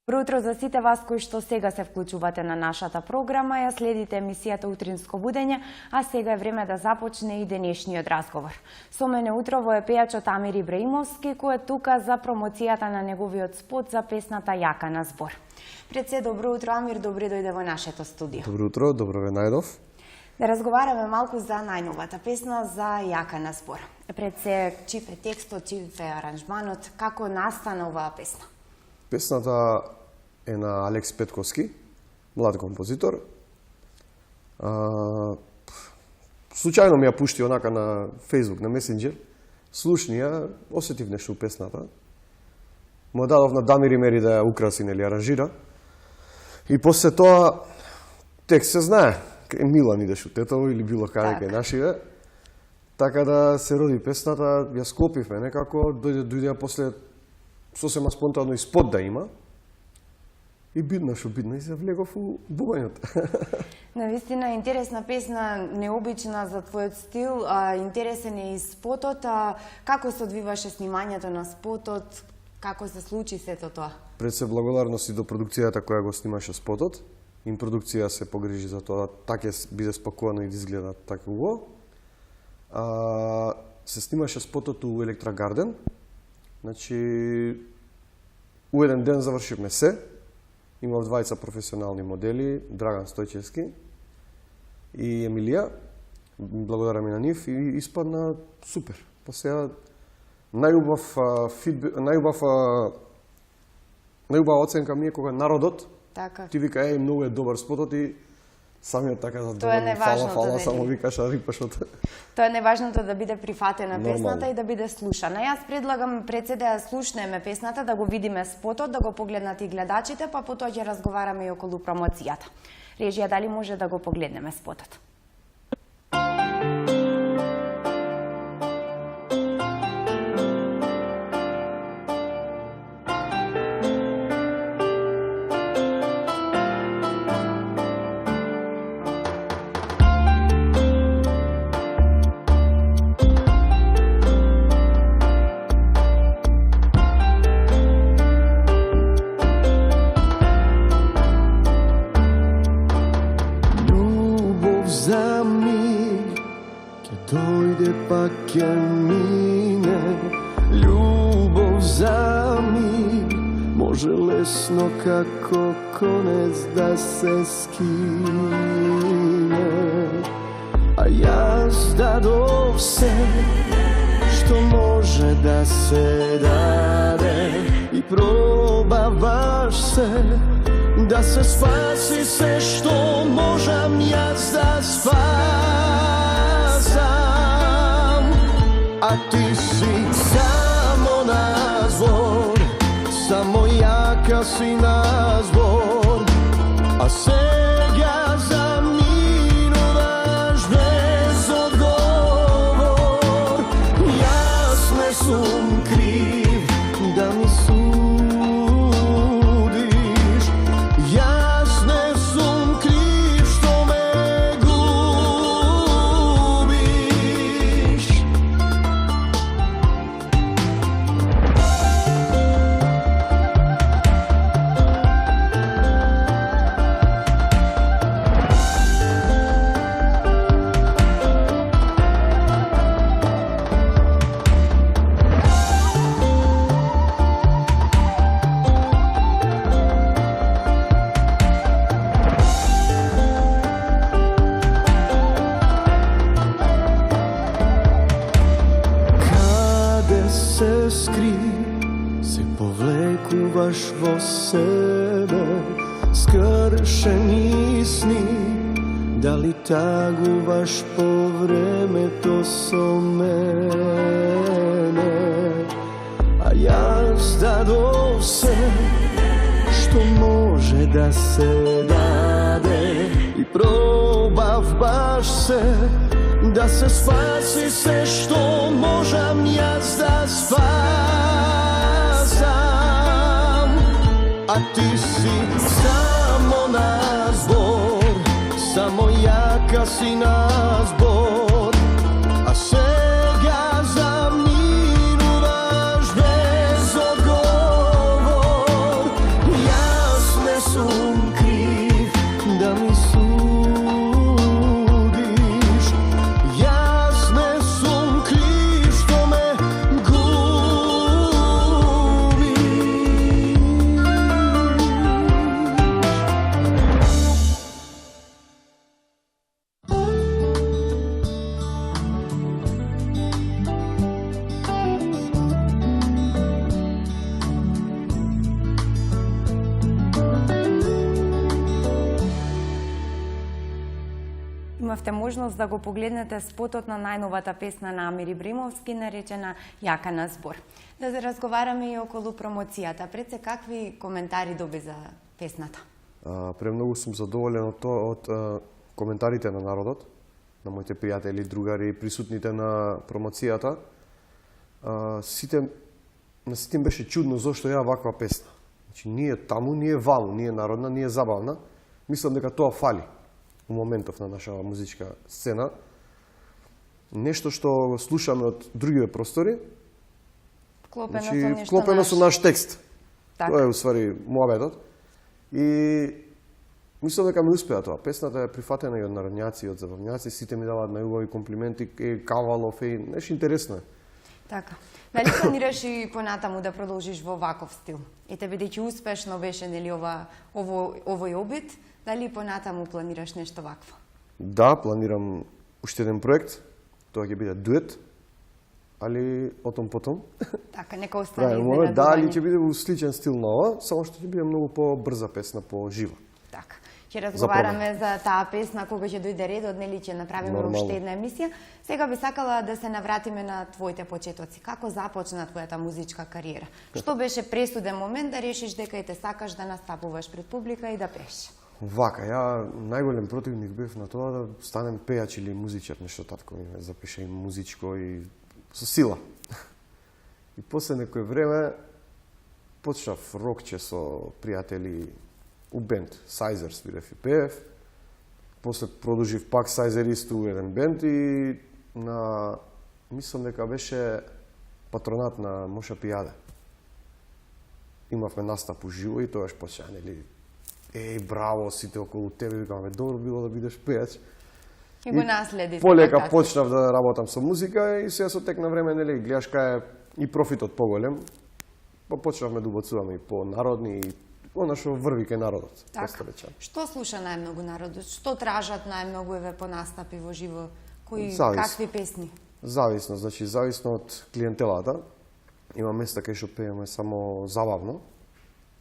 Добро утро за сите вас кои што сега се вклучувате на нашата програма. Ја следите емисијата Утринско будење, а сега е време да започне и денешниот разговор. Со мене утрово е пејачот Амир Ибраимовски, кој е тука за промоцијата на неговиот спот за песната Јака на збор. Пред се, добро утро, Амир, добре дојде во нашето студио. Добро утро, добро ве најдов. Да разговараме малку за најновата песна за Јака на збор. Пред се, чив е текстот, чив е аранжманот, како настана оваа песна? Песната е на Алекс Петковски, млад композитор. Случајно ми ја пушти онака на Facebook, на Messenger. Слушни ја, осетив нешто у песната. Му дадов на Дамир Имери да ја украси, нели, аранжира. И после тоа текст се знае. Кај Милан идеш у Тетово или било каде кај нашиве. Така да се роди песната, ја склопивме некако, дојде после сосема спонтано и спот да има. И бидно што бидно, и се влегов у бубањот. Навистина интересна песна, необична за твојот стил, интересен е и спотот. Како се одвиваше снимањето на спотот? Како се случи сето тоа? Пред се благодарности до продукцијата која го снимаше спотот. Им продукција се погрижи за тоа, така биде спакувано и да изгледа така убаво. Се снимаше спотот у Електра Гарден. Значи, у еден ден завршивме се. Имав двајца професионални модели, Драган Стојчевски и Емилија. Благодарам и на нив и испадна супер. Па сега најубава оценка ми е кога народот ти вика многу е добар спотот и самиот така задоволен, фала, само викаш рипашот. Тоа е неважното да биде прифатена песната и да биде слушана. Јас предлагам пред се да ја слушнеме песната, да го видиме спотот, да го погледнат и гледачите, па потоа ќе разговараме и околу промоцијата. Режија, дали може да го погледнеме спотот? Како конец да се скине, а јас дадов се што може да се даде и пробаваш се да се спаси се што можам јас да спасам, а ти си само на збор, само јака си на збор, а сега заминуваш без одговор. Јас не сум крив да ми судиш, јас не сум крив што ме губиш. Во себе скршени сни, дали тагуваш по времето со мене, а јас дадов се што може да се даде и пробав баш се да се спаси се што можам јас да спасам, а ти си само на збор, само јака си на збор, а сега заминуваш без одговор. Јас имавте можност да го погледнете спотот на најновата песна на Амир Ибраимовски, наречена Јака на збор. Да разговараме и околу промоцијата. Пред се, какви коментари доби за песната? Премногу сум задоволен од коментарите на народот, на моите пријатели, другари, присутните на промоцијата. На сите им беше чудно зошто ја ваква песна. Значи, ние таму, ние ваму, ние народна, ние забавна. Мислам дека тоа фали у моментов на нашава музичка сцена. Нешто што го слушаме од другиве простори, вклопено со наш текст. Так. Тоа е усвари муабетот. И мислам дека ми успеа тоа. Песната е прифатена и од народњаци, и од забавњаци, сите ми даваат најубави комплименти, Кавалов и нешто интересно е. Така. Дали планираш и понатаму да продолжиш во ваков стил? Ете, бидејќи успешно беше нели овој обид, дали понатаму планираш нешто вакво? Да, планирам уште еден проект. Тоа ќе биде дует, али потом. Така, нека остане Правилно, да, али ќе биде во сличен стил на ова, само што ќе биде многу побрза песна, пожива. Така. Ќе разговараме за таа песна кога ќе дојде редот, нели ќе направиме уште една емисија. Сега би сакала да се навратиме на твоите почетоци. Како започна твојата музичка кариера? Што беше пресуден момент да решиш дека те сакаш да настапуваш пред публика и да пееш? Вака, ја најголем противник бев на тоа да станем пејач или музичар, нешто татко ми ме запише и музичко и со сила. И после некој време почнав рокче со пријатели у бенд, Сайзер свирев и пеев. После продолжив пак Сайзер исто еден бенд и мислам дека беше патронат на Моша Пијаде. Имавме настап уживо и тоаш почна, нели, браво, сите околу тебе, викаме, добро било да бидеш пејач. И го наследи. Полека почнав да работам со музика и сега со тек на време, нели, гледаш кај и профитот поголем. Па почнавме да убацуваме и по народни и она што врви кај народот. Така. Што слуша најмногу народот? Што тражат најмногу еве по настапи во живо? Какви песни? Зависно, значи зависно од клиентелата. Има места кај што пееме само забавно.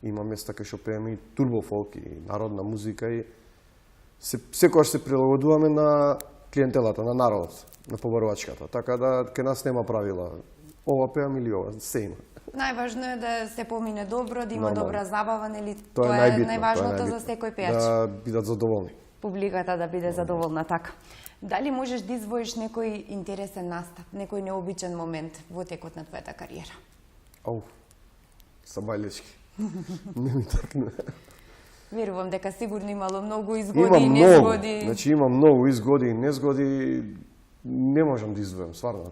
Има места кај што пееме и турбофолк и народна музика и секогаш се прилагодуваме на клиентелата, на народот, на побарувачката. Така да кај нас нема правила. Ова пеам или ова, се има. Најважно е да се помине добро, да има добра забава, нели? Тоа е најважното за секој пејач. Да бидат задоволни. Публиката да биде задоволна, така. Дали можеш да издвоиш некој интересен настап, некој необичен момент во текот на твојата кариера? Сабајлечки. Не ми такне. Верувам дека сигурно имало многу изгоди и незгоди. Значи има многу изгоди и незгоди, не можам да издвојам, стварно.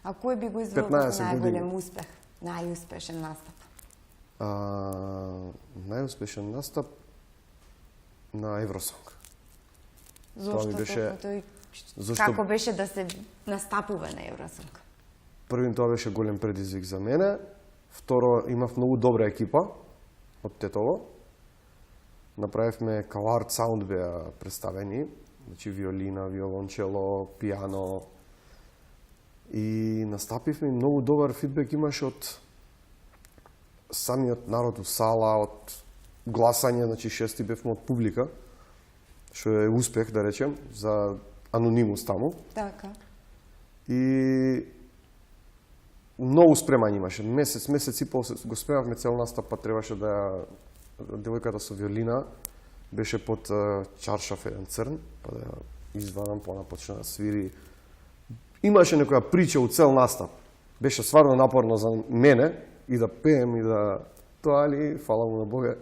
А кој би го издвоил како најголем успех, најуспешен настап? Најуспешен настап на Евросонг. Како беше да се настапува на Евросонг? Првин, тоа беше голем предизвик за мене. Второ, имав многу добра екипа од Тетово. Направивме кавард саунд беа представени, значи виолина, виолончело, пијано. И настапивме, многу добар фидбек имаше од самиот народ у сала, од гласање, значи шести бевме од публика, што е успех, да речем, за анонимус таму. Така. И многу спремање имаше. Месец и пол го спремавме цел настап, па требаше да девојката со виолина беше под чаршаф еден црн, па да ја извадам, па она почна да свири. Имаше некоја прича у цел настап. Беше стварно напорно за мене и да пеем и да тоа, али фала му на Бога.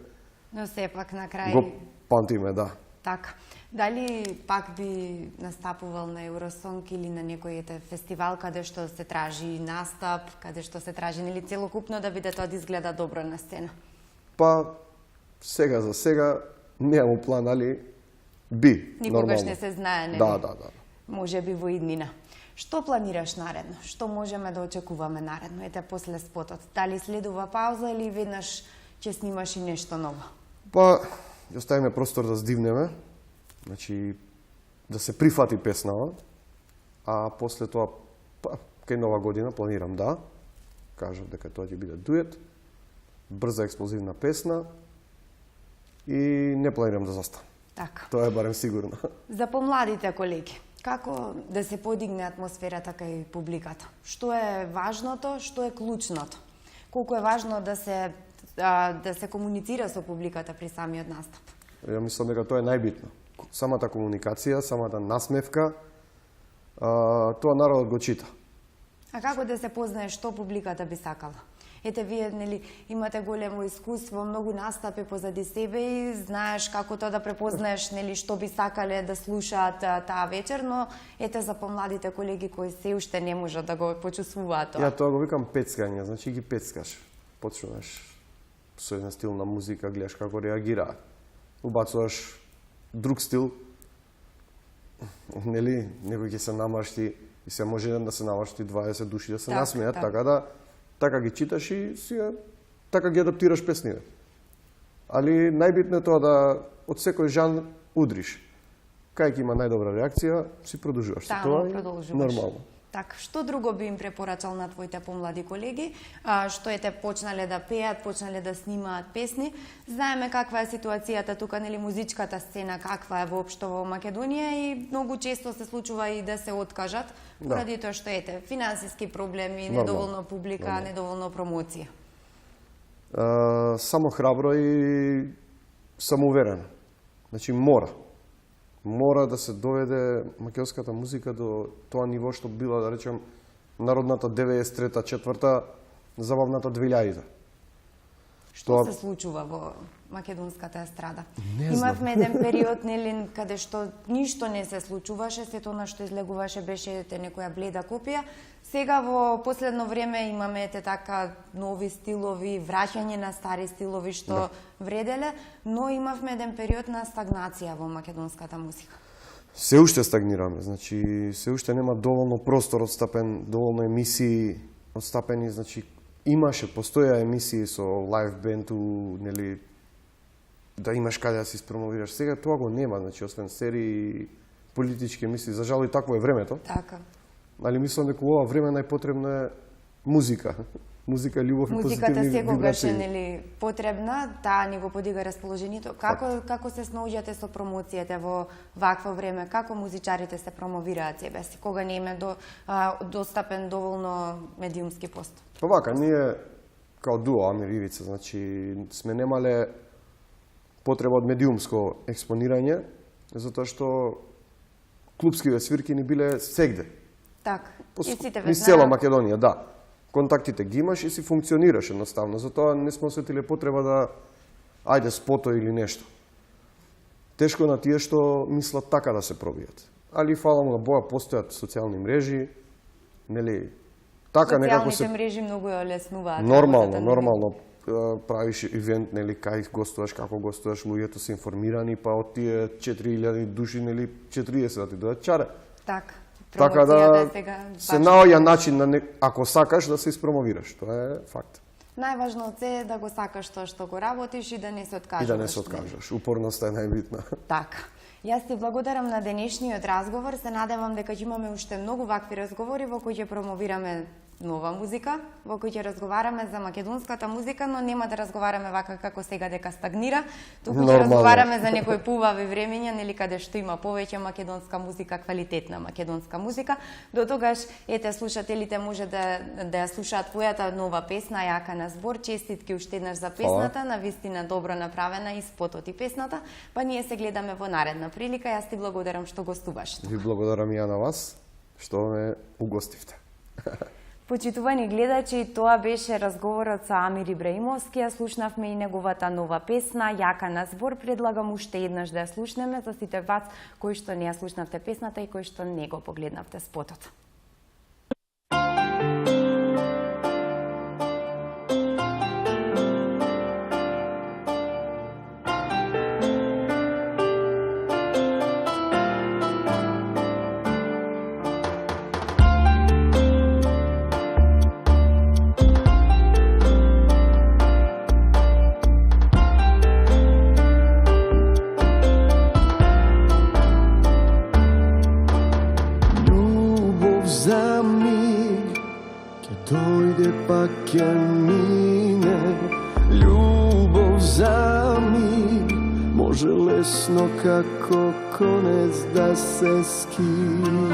Но сепак на крај го памтиме, да. Така. Дали пак би настапувал на Евросонг или на некој фестивал каде што се тражи настап, каде што се тражи нели целокупно да биде тоа да изгледа добро на сцена? Па сега за сега немам план, али би Никогаш нормално. не се знае, нели? Да. Може би во иднина. Што планираш наредно? Што можеме да очекуваме наредно? Ете после спотот. Дали следува пауза или веднаш ќе снимаш и нешто ново? Па, ја оставиме простор да здивнеме, значи да се прифати песнава, а после тоа, па, кај нова година планирам да, кажав дека тоа ќе биде дует, брза експлозивна песна и не планирам да заставам. Така. Тоа е барем сигурно. За помладите колеги, како да се подигне атмосферата кај публиката? Што е важното, што е клучното? Колку е важно да се комуницира со публиката при самиот настап? Ја мислам дека тоа е најбитно. Самата комуникација, самата насмевка, тоа народот го чита. А како да се познае што публиката би сакала? Ете, вие имате големо искуство, многу настапи позади себе и знаеш како тоа да препознаеш што би сакале да слушаат таа вечер, но ете за помладите колеги кои се уште не можат да го почувствуваат тоа. Ја тоа го викам пецкање, значи ги пецкаш. Почнуваш со еден стил на музика, гледаш како реагираат. Убацуваш друг стил, некој ќе се намршти и се може еден да се намршти 20 души да се насмеат, така ги читаш и така ги адаптираш песните. Али најбитно е тоа да од секој жанр удриш. Кај ќе има најдобра реакција, си продолжуваш со тоа и нормално. Така, што друго би им препорачал на твоите помлади колеги, што почнале да пеат, почнале да снимаат песни? Знаеме каква е ситуацијата тука, музичката сцена, каква е воопшто во Македонија и многу често се случува и да се откажат, поради тоа што финансиски проблеми, недоволно публика, недоволно промоција. Само храбро и самоуверено. Значи мора да се доведе македонската музика до тоа ниво што била, да речем, народната 93-та, 4-та, забавната 2000-та. Што се случува во македонската естрада? Имавме еден период, каде што ништо не се случуваше, сето на што излегуваше беше некоја бледа копија. Сега во последно време имаме така нови стилови, враќање на стари стилови што вределе, но имавме еден период на стагнација во македонската музика. Се уште стагнираме, значи се уште нема доволно простор отстапен, доволно емисии отстапени, значи постоја емисии со лайв бенду, да имаш каде да се испромовираш. Сега тоа го нема, значи освен серии, политички емисии, за жал и такво е времето. Така. Али мислам дека ова време најпотребна е музика. Музика, љубов и позитивни вибрации. Музиката секогаш е потребна, таа ни го подига расположението. Како се снаоѓате со промоцијата во вакво време? Како музичарите се промовираат себе си, кога не име достапен доволно медиумски пост? Па вака, ние као дуо Амир и Ивица, значи сме немале потреба од медиумско експонирање, затоа што клубскиве свирки ни биле сегде. Така. Низ цела Македонија, да. Контактите ги имаш и си функционираш едноставно. Затоа не сме осетиле потреба да ајде спото или нешто. Тешко на тие што мислат така да се пробијат. Али фала му на Бога постојат социјални мрежи, така некако се... Социјалните мрежи многу ја олеснуваат. Нормално правиш ивент, кај гостуваш, како гостуваш, луѓето се информирани, па од тие 4000 души, 40 да ти дадат чаре. Така да се наоѓа начин, ако сакаш, да се испромовираш. Тоа е факт. Најважно е да го сакаш тоа што го работиш и да не се откажуваш. И да не се откажуваш. Упорноста е најбитна. Така. Јас ти благодарам на денешниот разговор. Се надевам дека ќе имаме уште многу вакви разговори во кои ќе промовираме нова музика, во кој ќе разговараме за македонската музика, но нема да разговараме вака како сега дека стагнира, туку ќе разговараме за некои поубави времења, каде што има повеќе македонска музика, квалитетна македонска музика. До тогаш, слушателите може да ја слушаат твојата нова песна, Јака на збор. Честитки уште еднаш за песната, навистина добро направена и спотот и песната, па ние се гледаме во наредна прилика. Јас ти благодарам што гостуваш. Ви благодарам и ја на вас, што ме угостивте. Почитувани гледачи, тоа беше разговорот со Амир Ибраимовски. Ја слушнавме и неговата нова песна, Јака на збор. Предлагам уште еднаш да ја слушнеме за сите вас кои што не ја слушнавте песната и кои што не го погледнавте спотот. može lesno kako konec da se skine.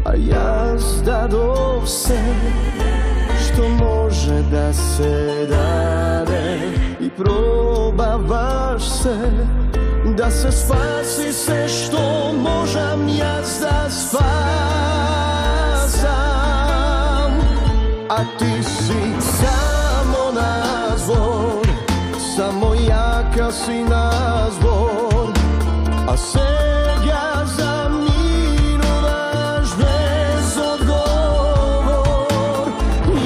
A ja zdadov se što može da se dade i probavaš se da se spasi se što možem ja da spasam. A ti si samo nazvor, samo jaka si nazvor, a сега заминуваш без odgovor.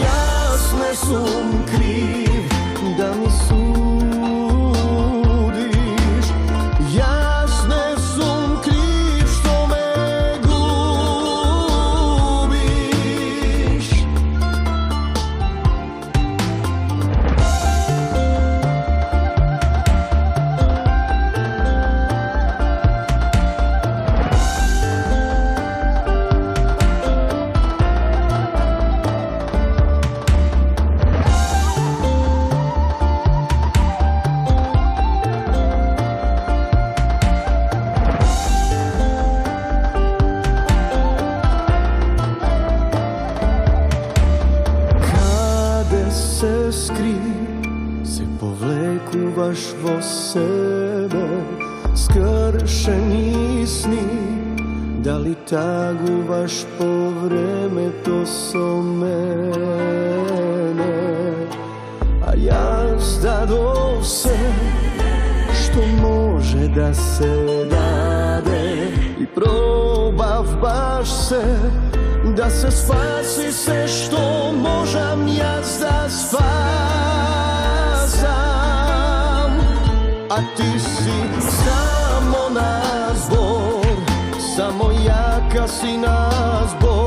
Јас не сум крив да ми судиш, јас не сум крив што ме губиш. Se skri, se povlekуваš vo sebe, skršeni sni, da li taguvaš po vreme to so mene. A ja zdadov se što može da se dade i probav baš se da se spasi se što možem ja da spasam. A ti si samo nazvor, samo jaka si nazvor.